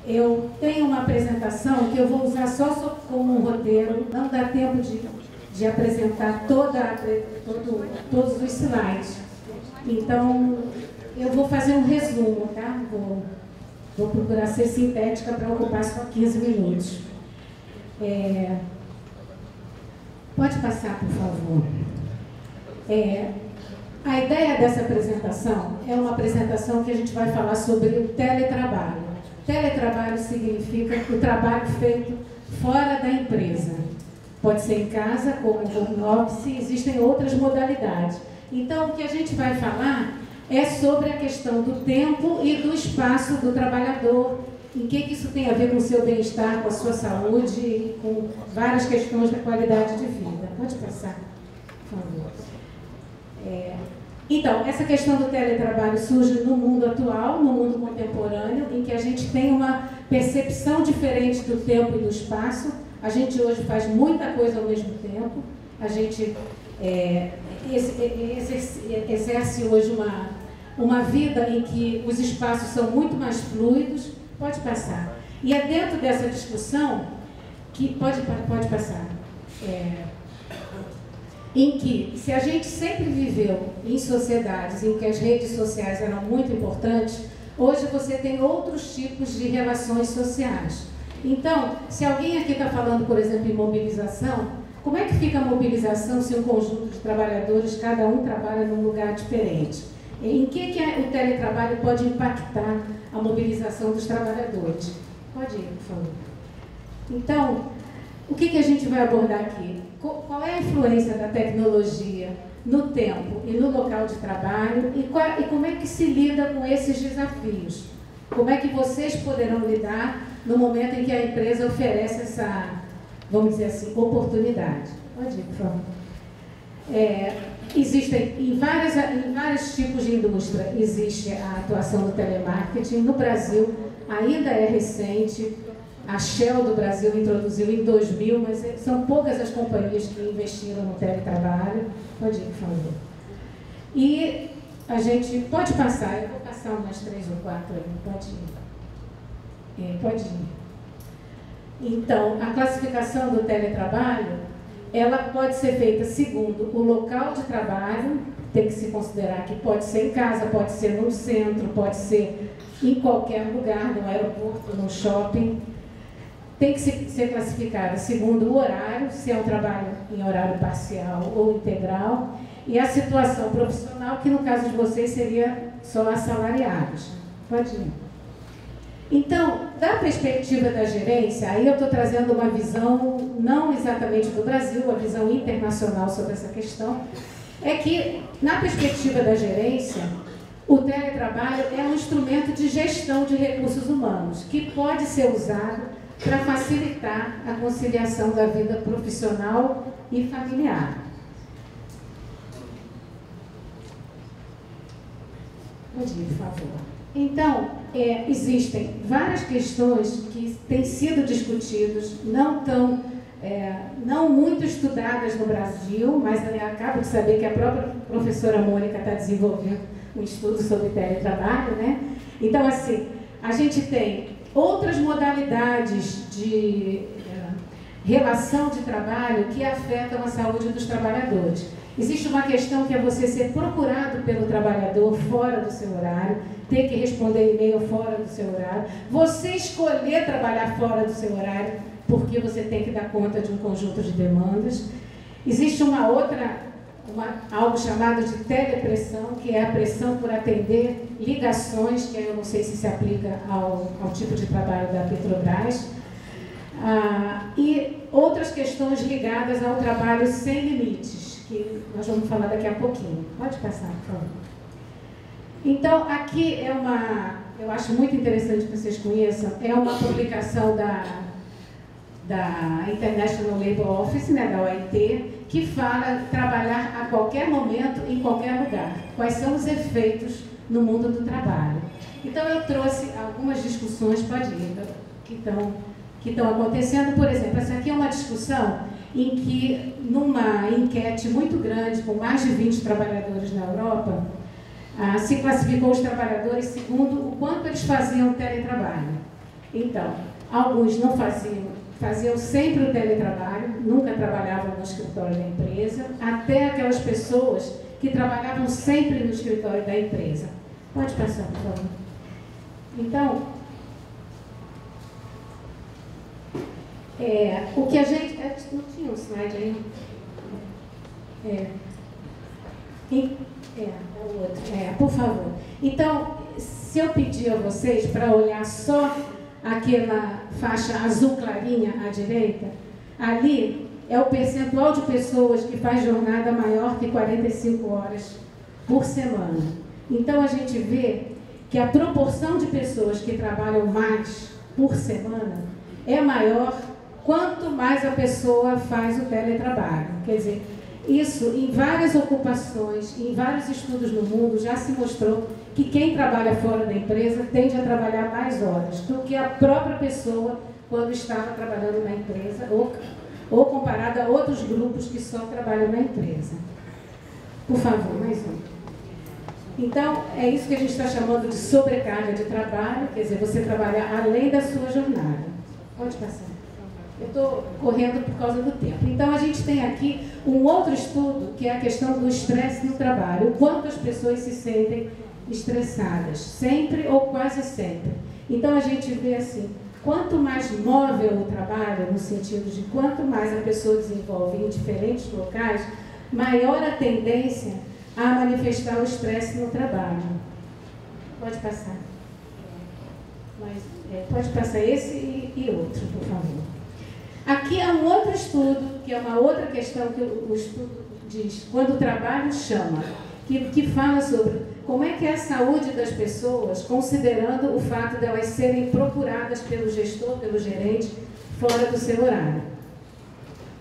Eu tenho uma apresentação que eu vou usar só como um roteiro, não dá tempo de apresentar todos os slides. Então, eu vou fazer um resumo, tá? Vou procurar ser sintética para ocupar só 15 minutos. Pode passar, por favor. A ideia dessa apresentação é uma apresentação que a gente vai falar sobre o teletrabalho. Teletrabalho significa o trabalho feito fora da empresa. Pode ser em casa, como home office, existem outras modalidades. Então, o que a gente vai falar é sobre a questão do tempo e do espaço do trabalhador, em que isso tem a ver com o seu bem-estar, com a sua saúde e com várias questões da qualidade de vida. Pode passar, por favor. Então, essa questão do teletrabalho surge no mundo atual, no mundo contemporâneo, em que a gente tem uma percepção diferente do tempo e do espaço. A gente hoje faz muita coisa ao mesmo tempo. A gente exerce hoje uma vida em que os espaços são muito mais fluidos. Pode passar. E é dentro dessa discussão que... Pode passar. Em que, se a gente sempre viveu em sociedades em que as redes sociais eram muito importantes, hoje você tem outros tipos de relações sociais. Então, se alguém aqui está falando, por exemplo, em mobilização, como é que fica a mobilização se um conjunto de trabalhadores, cada um trabalha num lugar diferente? Em que o teletrabalho pode impactar a mobilização dos trabalhadores? Pode ir, por favor. Então, o que a gente vai abordar aqui? Qual é a influência da tecnologia no tempo e no local de trabalho e como é que se lida com esses desafios? Como é que vocês poderão lidar no momento em que a empresa oferece essa, vamos dizer assim, oportunidade? Pode ir, por favor. Existem em vários tipos de indústria, existe a atuação do telemarketing. No Brasil, ainda é recente. A Shell do Brasil introduziu em 2000, mas são poucas as companhias que investiram no teletrabalho. Pode ir, por favor. E a gente pode passar, eu vou passar umas 3 ou 4 aí, pode ir. Pode ir. Então, a classificação do teletrabalho, ela pode ser feita segundo o local de trabalho, tem que se considerar que pode ser em casa, pode ser no centro, pode ser em qualquer lugar, no aeroporto, no shopping. Tem que ser classificada segundo o horário, se é um trabalho em horário parcial ou integral, e a situação profissional, que no caso de vocês seria só assalariados. Pode ir. Então, da perspectiva da gerência, aí eu estou trazendo uma visão não exatamente do Brasil, a visão internacional sobre essa questão, é que, na perspectiva da gerência, o teletrabalho é um instrumento de gestão de recursos humanos, que pode ser usado para facilitar a conciliação da vida profissional e familiar. Pode ir, por favor. Então, existem várias questões que têm sido discutidas, não muito estudadas no Brasil, mas eu acabo de saber que a própria professora Mônica está desenvolvendo um estudo sobre teletrabalho, né? Então, assim, a gente tem outras modalidades de relação de trabalho que afetam a saúde dos trabalhadores. Existe uma questão que é você ser procurado pelo trabalhador fora do seu horário, ter que responder e-mail fora do seu horário, você escolher trabalhar fora do seu horário porque você tem que dar conta de um conjunto de demandas. Existe algo chamado de telepressão, que é a pressão por atender ligações, que eu não sei se aplica ao tipo de trabalho da Petrobras, e outras questões ligadas ao trabalho sem limites, que nós vamos falar daqui a pouquinho. Pode passar, por favor. Então, aqui eu acho muito interessante que vocês conheçam, é uma publicação da International Labour Office, né, da OIT, que fala trabalhar a qualquer momento, em qualquer lugar. Quais são os efeitos no mundo do trabalho? Então, eu trouxe algumas discussões, pode ir, que estão acontecendo. Por exemplo, essa aqui é uma discussão em que, numa enquete muito grande, com mais de 20 trabalhadores na Europa, se classificou os trabalhadores segundo o quanto eles faziam teletrabalho. Então, alguns não faziam sempre o teletrabalho, nunca trabalhavam no escritório da empresa, até aquelas pessoas que trabalhavam sempre no escritório da empresa. Pode passar, por favor. Então, o que a gente... Não tinha um slide aí? O outro. Por favor. Então, se eu pedir a vocês para olhar só aquela faixa azul clarinha à direita, ali é o percentual de pessoas que faz jornada maior que 45 horas por semana. Então, a gente vê que a proporção de pessoas que trabalham mais por semana é maior quanto mais a pessoa faz o teletrabalho. Quer dizer, isso em várias ocupações, em vários estudos no mundo, já se mostrou que quem trabalha fora da empresa tende a trabalhar mais horas do que a própria pessoa quando estava trabalhando na empresa, ou comparado a outros grupos que só trabalham na empresa. Por favor, mais um. Então, é isso que a gente está chamando de sobrecarga de trabalho, quer dizer, você trabalhar além da sua jornada. Pode passar. Eu estou correndo por causa do tempo. Então, a gente tem aqui um outro estudo, que é a questão do estresse no trabalho. O quanto as pessoas se sentem estressadas, sempre ou quase sempre. Então, a gente vê assim, quanto mais móvel o trabalho, no sentido de quanto mais a pessoa desenvolve em diferentes locais, maior a tendência a manifestar o estresse no trabalho. Pode passar. Pode passar esse e outro, por favor. Aqui é um outro estudo, que é uma outra questão que o estudo diz, quando o trabalho chama, que fala sobre como é que é a saúde das pessoas, considerando o fato de elas serem procuradas pelo gestor, pelo gerente, fora do seu horário.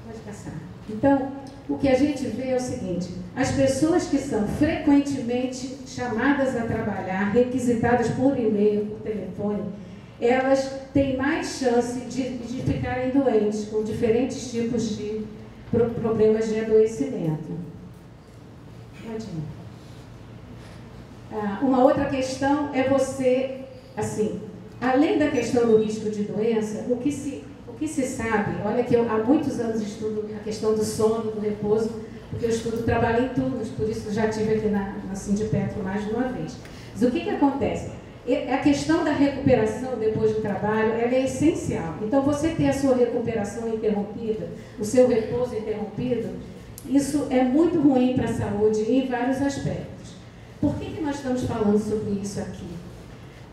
Pode passar. Então, o que a gente vê é o seguinte, as pessoas que são frequentemente chamadas a trabalhar, requisitadas por e-mail, por telefone, elas têm mais chance de ficarem doentes, com diferentes tipos de problemas de adoecimento. Uma outra questão é você, assim, além da questão do risco de doença, o que se sabe, olha que eu há muitos anos estudo a questão do sono, do repouso, porque eu estudo trabalho em turnos, por isso já estive aqui na Sindipetro mais de uma vez. Mas o que acontece? A questão da recuperação depois do trabalho, ela é essencial. Então, você ter a sua recuperação interrompida, o seu repouso interrompido, isso é muito ruim para a saúde em vários aspectos. Por que nós estamos falando sobre isso aqui?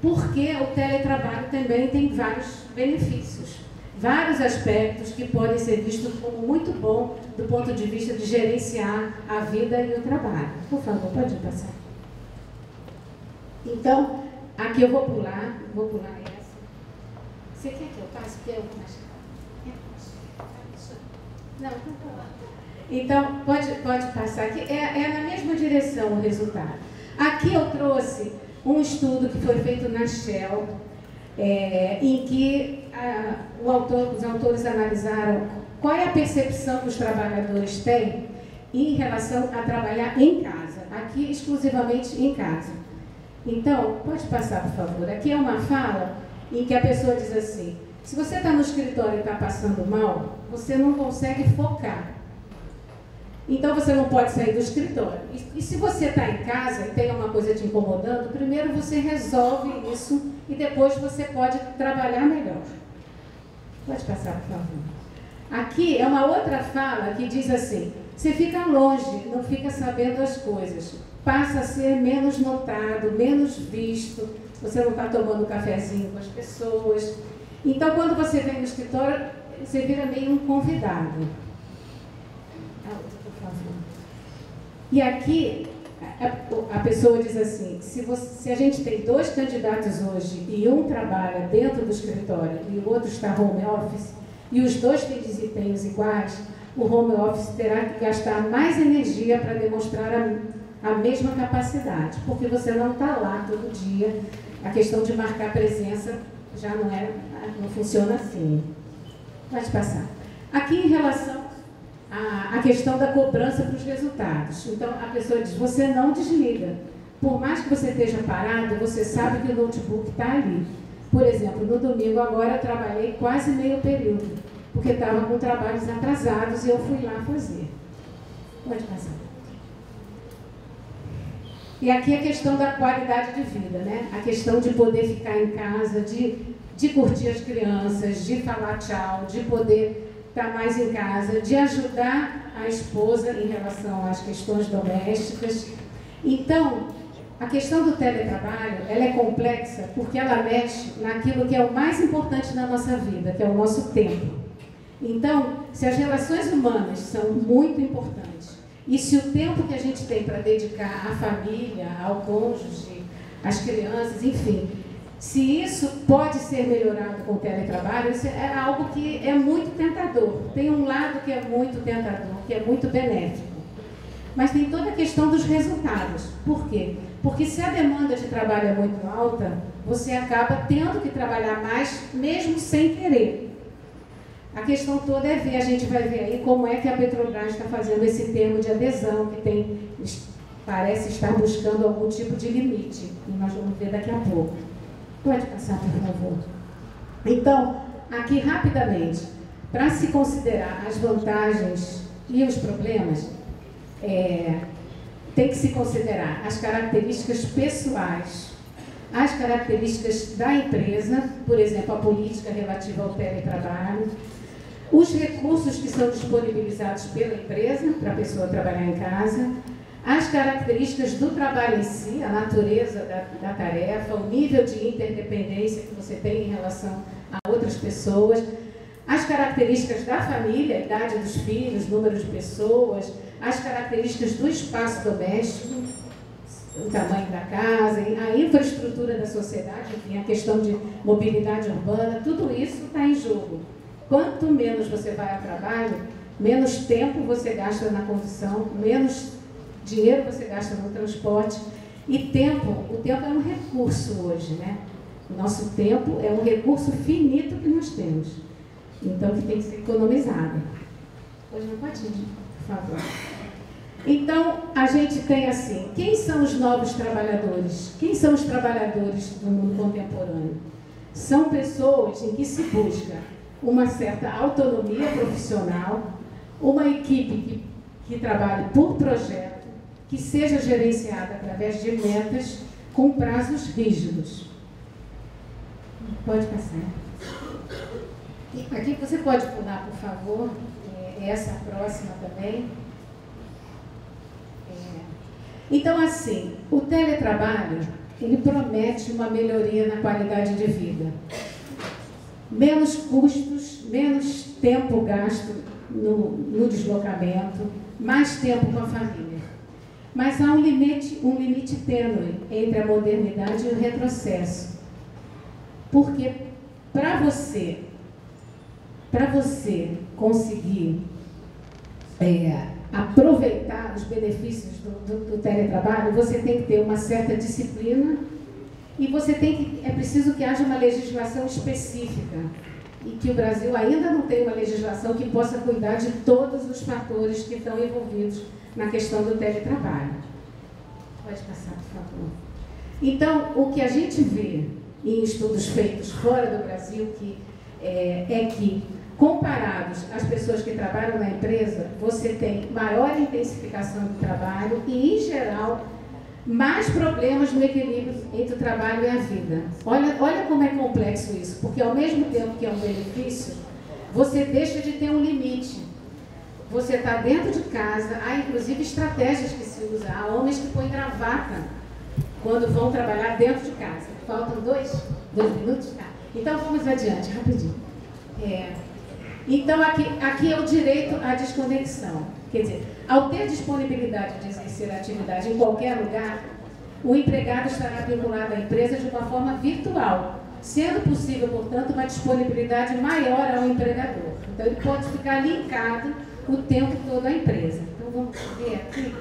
Porque o teletrabalho também tem vários benefícios, vários aspectos que podem ser vistos como muito bom do ponto de vista de gerenciar a vida e o trabalho. Por favor, pode passar. Então, aqui eu vou pular essa. Você quer que eu passe? Porque eu não, não pular. Então, pode passar aqui. É na mesma direção o resultado. Aqui eu trouxe um estudo que foi feito na Shell, em que os autores analisaram qual é a percepção que os trabalhadores têm em relação a trabalhar em casa, aqui exclusivamente em casa. Então, pode passar, por favor. Aqui é uma fala em que a pessoa diz assim, se você está no escritório e está passando mal, você não consegue focar. Então, você não pode sair do escritório. E se você está em casa e tem uma coisa te incomodando, primeiro você resolve isso e depois você pode trabalhar melhor. Pode passar, por favor. Aqui é uma outra fala que diz assim, você fica longe, não fica sabendo as coisas. Passa a ser menos notado, menos visto, você não está tomando um cafezinho com as pessoas. Então, quando você vem no escritório, você vira meio um convidado. E aqui, a pessoa diz assim, se a gente tem 2 candidatos hoje e um trabalha dentro do escritório e o outro está home office, e os 2 têm desempenhos iguais, o home office terá que gastar mais energia para demonstrar a mesma capacidade, porque você não está lá todo dia, a questão de marcar presença já não funciona assim. Pode passar. Aqui em relação à questão da cobrança para os resultados. Então, a pessoa diz, você não desliga. Por mais que você esteja parado, você sabe que o notebook está ali. Por exemplo, no domingo agora eu trabalhei quase meio período, porque estava com trabalhos atrasados e eu fui lá fazer. Pode passar. E aqui a questão da qualidade de vida, né? A questão de poder ficar em casa, de curtir as crianças, de falar tchau, de poder estar mais em casa, de ajudar a esposa em relação às questões domésticas. Então, a questão do teletrabalho, ela é complexa porque ela mexe naquilo que é o mais importante na nossa vida, que é o nosso tempo. Então, se as relações humanas são muito importantes, e se o tempo que a gente tem para dedicar à família, ao cônjuge, às crianças, enfim, se isso pode ser melhorado com o teletrabalho, isso é algo que é muito tentador. Tem um lado que é muito tentador, que é muito benéfico. Mas tem toda a questão dos resultados. Por quê? Porque se a demanda de trabalho é muito alta, você acaba tendo que trabalhar mais, mesmo sem querer. A questão toda é ver, a gente vai ver aí como é que a Petrobras está fazendo esse termo de adesão, que parece estar buscando algum tipo de limite. E nós vamos ver daqui a pouco. Pode passar, por favor. Então, aqui rapidamente, para se considerar as vantagens e os problemas, tem que se considerar as características pessoais, as características da empresa, por exemplo, a política relativa ao teletrabalho, os recursos que são disponibilizados pela empresa para a pessoa trabalhar em casa, as características do trabalho em si, a natureza da tarefa, o nível de interdependência que você tem em relação a outras pessoas, as características da família, a idade dos filhos, número de pessoas, as características do espaço doméstico, o tamanho da casa, a infraestrutura da sociedade, enfim, a questão de mobilidade urbana, tudo isso está em jogo. Quanto menos você vai ao trabalho, menos tempo você gasta na condução, menos dinheiro você gasta no transporte. E o tempo é um recurso hoje, né? O nosso tempo é um recurso finito que nós temos. Então, que tem que ser economizado. Hoje não pode ir, por favor. Então, a gente tem assim, quem são os novos trabalhadores? Quem são os trabalhadores do mundo contemporâneo? São pessoas em que se busca uma certa autonomia profissional, uma equipe que trabalhe por projeto, que seja gerenciada através de metas com prazos rígidos. Pode passar. Aqui você pode pular, por favor, essa próxima também. Então, assim, o teletrabalho, ele promete uma melhoria na qualidade de vida. Menos custos, menos tempo gasto no deslocamento, mais tempo com a família. Mas há um limite tênue entre a modernidade e o retrocesso. Porque para você conseguir aproveitar os benefícios do teletrabalho, você tem que ter uma certa disciplina e é preciso que haja uma legislação específica e que o Brasil ainda não tem uma legislação que possa cuidar de todos os fatores que estão envolvidos na questão do teletrabalho. Pode passar, por favor. Então, o que a gente vê em estudos feitos fora do Brasil é que, comparados às pessoas que trabalham na empresa, você tem maior intensificação do trabalho e, em geral, mais problemas no equilíbrio entre o trabalho e a vida. Olha como é complexo isso, porque ao mesmo tempo que é um benefício, você deixa de ter um limite. Você está dentro de casa, há inclusive estratégias que se usam. Há homens que põem gravata quando vão trabalhar dentro de casa. Faltam dois minutos? Tá. Então vamos adiante, rapidinho. Então aqui é o direito à desconexão. Quer dizer, ao ter disponibilidade de exercer a atividade em qualquer lugar, o empregado estará vinculado à empresa de uma forma virtual, sendo possível, portanto, uma disponibilidade maior ao empregador. Então, ele pode ficar linkado o tempo todo à empresa. Então, vamos ver aqui.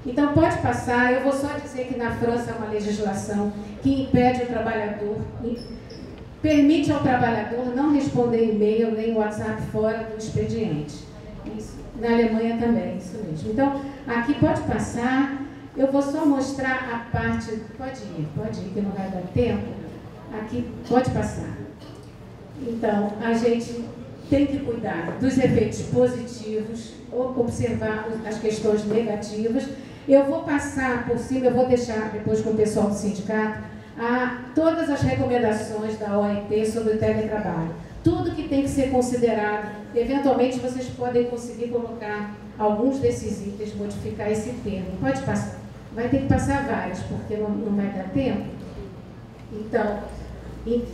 Então, pode passar. Eu vou só dizer que na França há uma legislação que impede o trabalhador, permite ao trabalhador não responder e-mail nem WhatsApp fora do expediente. Isso. Na Alemanha também, isso mesmo. Então, aqui pode passar. Eu vou só mostrar a parte... Pode ir, que não vai dar tempo. aqui pode passar. Então, a gente tem que cuidar dos efeitos positivos, observar as questões negativas. Eu vou passar por cima, eu vou deixar depois com o pessoal do sindicato, todas as recomendações da OIT sobre o teletrabalho. Tudo que tem que ser considerado, eventualmente vocês podem conseguir colocar alguns desses itens, modificar esse termo. Pode passar. Vai ter que passar várias, porque não vai dar tempo. Então,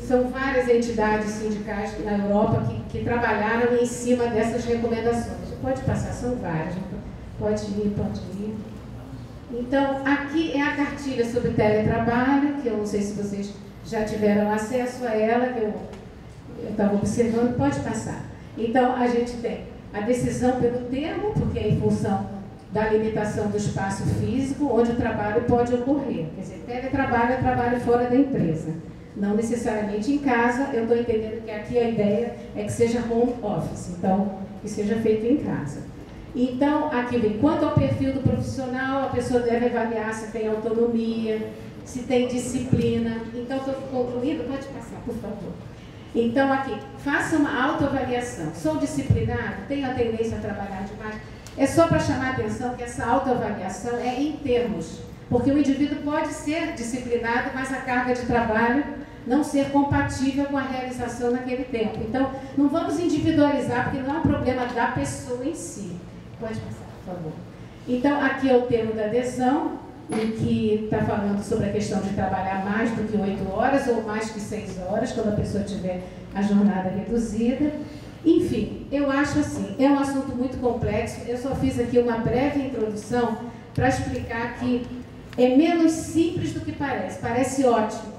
são várias entidades sindicais na Europa que trabalharam em cima dessas recomendações. Pode passar, são várias. Pode ir, pode ir. Então, aqui é a cartilha sobre teletrabalho, que eu não sei se vocês já tiveram acesso a ela, que eu estava observando, pode passar. Então, a gente tem a decisão pelo termo, porque é em função da limitação do espaço físico, onde o trabalho pode ocorrer. Quer dizer, teletrabalho é trabalho fora da empresa, não necessariamente em casa. Eu estou entendendo que aqui a ideia é que seja home office, então, que seja feito em casa. Então, aqui vem, quanto ao perfil do profissional, a pessoa deve avaliar se tem autonomia, se tem disciplina. Então, estou concluindo, pode passar, por favor. Então, aqui, faça uma autoavaliação. Sou disciplinado? Tenho a tendência a trabalhar demais? É só para chamar a atenção que essa autoavaliação é em termos, porque o indivíduo pode ser disciplinado, mas a carga de trabalho não ser compatível com a realização naquele tempo. Então, não vamos individualizar, porque não é um problema da pessoa em si. Pode passar, por favor. Então, aqui é o termo da adesão, em que está falando sobre a questão de trabalhar mais do que 8 horas ou mais que 6 horas, quando a pessoa tiver a jornada reduzida. Enfim, eu acho assim, é um assunto muito complexo. Eu só fiz aqui uma breve introdução para explicar que é menos simples do que parece. Parece ótimo,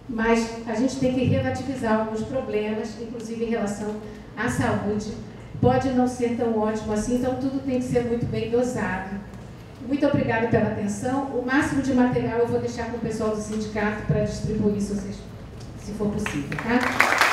mas a gente tem que relativizar alguns problemas, inclusive em relação à saúde. Pode não ser tão ótimo assim, então tudo tem que ser muito bem dosado. Muito obrigada pela atenção. O máximo de material eu vou deixar com o pessoal do sindicato para distribuir, se for possível, tá?